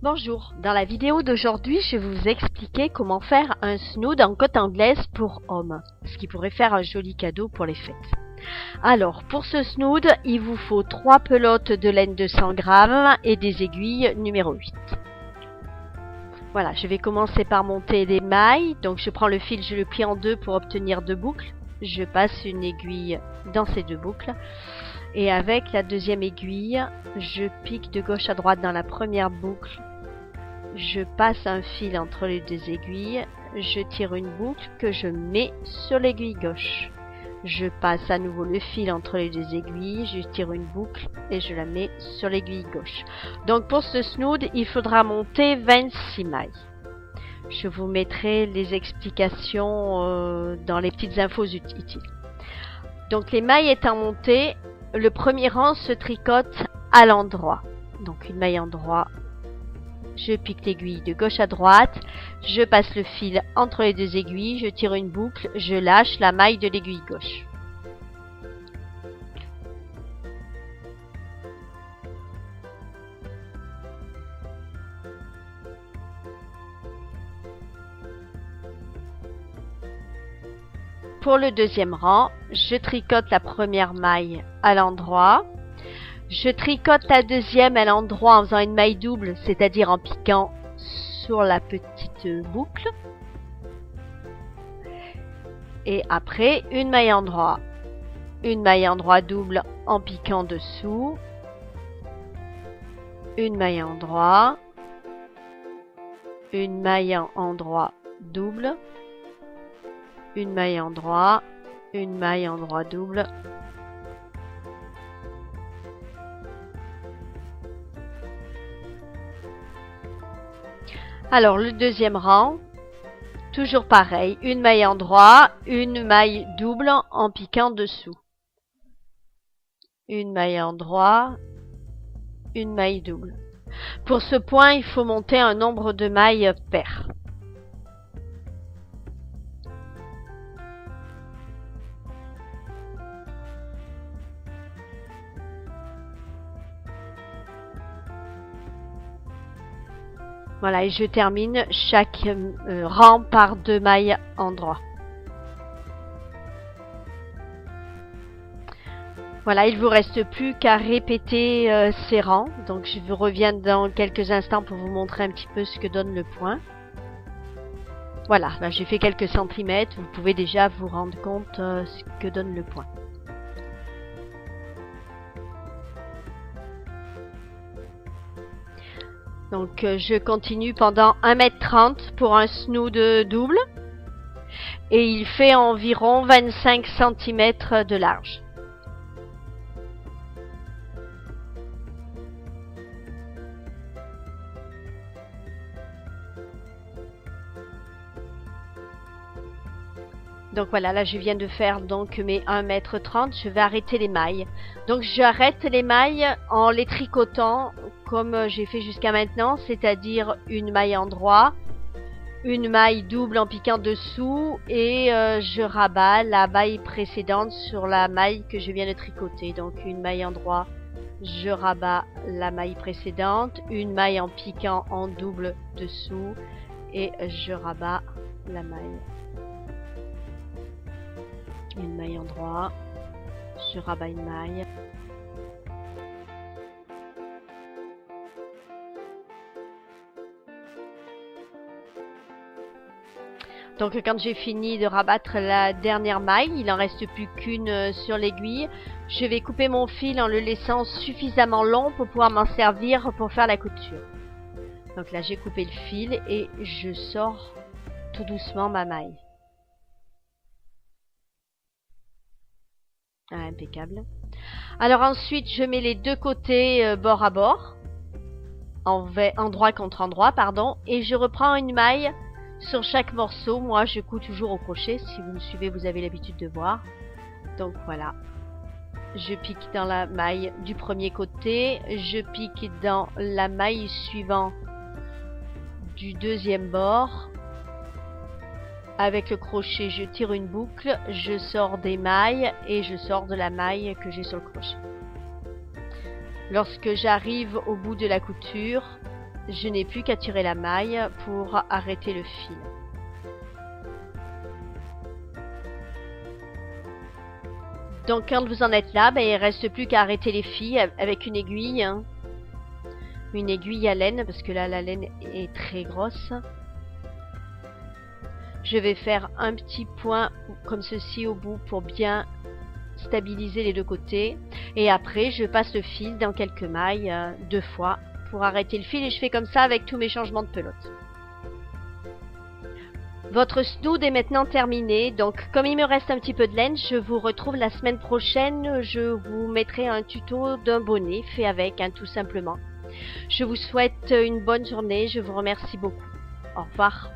Bonjour, dans la vidéo d'aujourd'hui, je vais vous expliquer comment faire un snood en cotte anglaise pour hommes, ce qui pourrait faire un joli cadeau pour les fêtes. Alors, pour ce snood, il vous faut 3 pelotes de laine de 100 g et des aiguilles numéro 8. Voilà, je vais commencer par monter les mailles. Donc je prends le fil, je le plie en deux pour obtenir 2 boucles. Je passe une aiguille dans ces 2 boucles. Et avec la deuxième aiguille, je pique de gauche à droite dans la première boucle. Je passe un fil entre les 2 aiguilles. Je tire une boucle que je mets sur l'aiguille gauche. Je passe à nouveau le fil entre les 2 aiguilles. Je tire une boucle et je la mets sur l'aiguille gauche. Donc pour ce snood, il faudra monter 26 mailles. Je vous mettrai les explications dans les petites infos utiles. Donc les mailles étant montées, le premier rang se tricote à l'endroit. Donc une maille endroit, je pique l'aiguille de gauche à droite, je passe le fil entre les 2 aiguilles, je tire une boucle, je lâche la maille de l'aiguille gauche. Pour le deuxième rang, je tricote la première maille à l'endroit. Je tricote la deuxième à l'endroit en faisant une maille double, c'est-à-dire en piquant sur la petite boucle. Et après, une maille endroit double en piquant dessous. Une maille endroit double. Une maille endroit double. Alors le deuxième rang, toujours pareil, une maille endroit, une maille double en piquant dessous. Une maille endroit, une maille double. Pour ce point, il faut monter un nombre de mailles pair. Voilà, et je termine chaque rang par 2 mailles endroit. Voilà, il ne vous reste plus qu'à répéter ces rangs. Donc je vous reviens dans quelques instants pour vous montrer un petit peu ce que donne le point. Voilà, là j'ai fait quelques centimètres. Vous pouvez déjà vous rendre compte ce que donne le point. Donc je continue pendant 1,30 m pour un snood double. Et il fait environ 25 cm de large. Donc voilà, là je viens de faire donc mes 1,30 m. Je vais arrêter les mailles. Donc j'arrête les mailles en les tricotant comme j'ai fait jusqu'à maintenant, c'est-à-dire une maille endroit, une maille double en piquant dessous et je rabats la maille précédente sur la maille que je viens de tricoter. Donc une maille endroit, je rabats la maille précédente, une maille en piquant en double dessous et je rabats la maille. Une maille endroit, je rabats une maille. Donc quand j'ai fini de rabattre la dernière maille, il n'en reste plus qu'une sur l'aiguille. Je vais couper mon fil en le laissant suffisamment long pour pouvoir m'en servir pour faire la couture. Donc là j'ai coupé le fil et je sors tout doucement ma maille. Ah, impeccable. Alors ensuite je mets les 2 côtés bord à bord, endroit contre endroit, pardon, et je reprends une maille sur chaque morceau. Moi je couds toujours au crochet, si vous me suivez vous avez l'habitude de voir. Donc voilà, je pique dans la maille du premier côté, je pique dans la maille suivante du deuxième bord. Avec le crochet, je tire une boucle, je sors des mailles et je sors de la maille que j'ai sur le crochet. Lorsque j'arrive au bout de la couture, je n'ai plus qu'à tirer la maille pour arrêter le fil. Donc quand vous en êtes là, il ne reste plus qu'à arrêter les fils avec une aiguille. Une aiguille à laine, parce que là la laine est très grosse. Je vais faire un petit point comme ceci au bout pour bien stabiliser les deux côtés. Et après, je passe le fil dans quelques mailles 2 fois pour arrêter le fil. Et je fais comme ça avec tous mes changements de pelote. Votre snood est maintenant terminé. Donc, comme il me reste un petit peu de laine, je vous retrouve la semaine prochaine. Je vous mettrai un tuto d'un bonnet fait avec, tout simplement. Je vous souhaite une bonne journée. Je vous remercie beaucoup. Au revoir.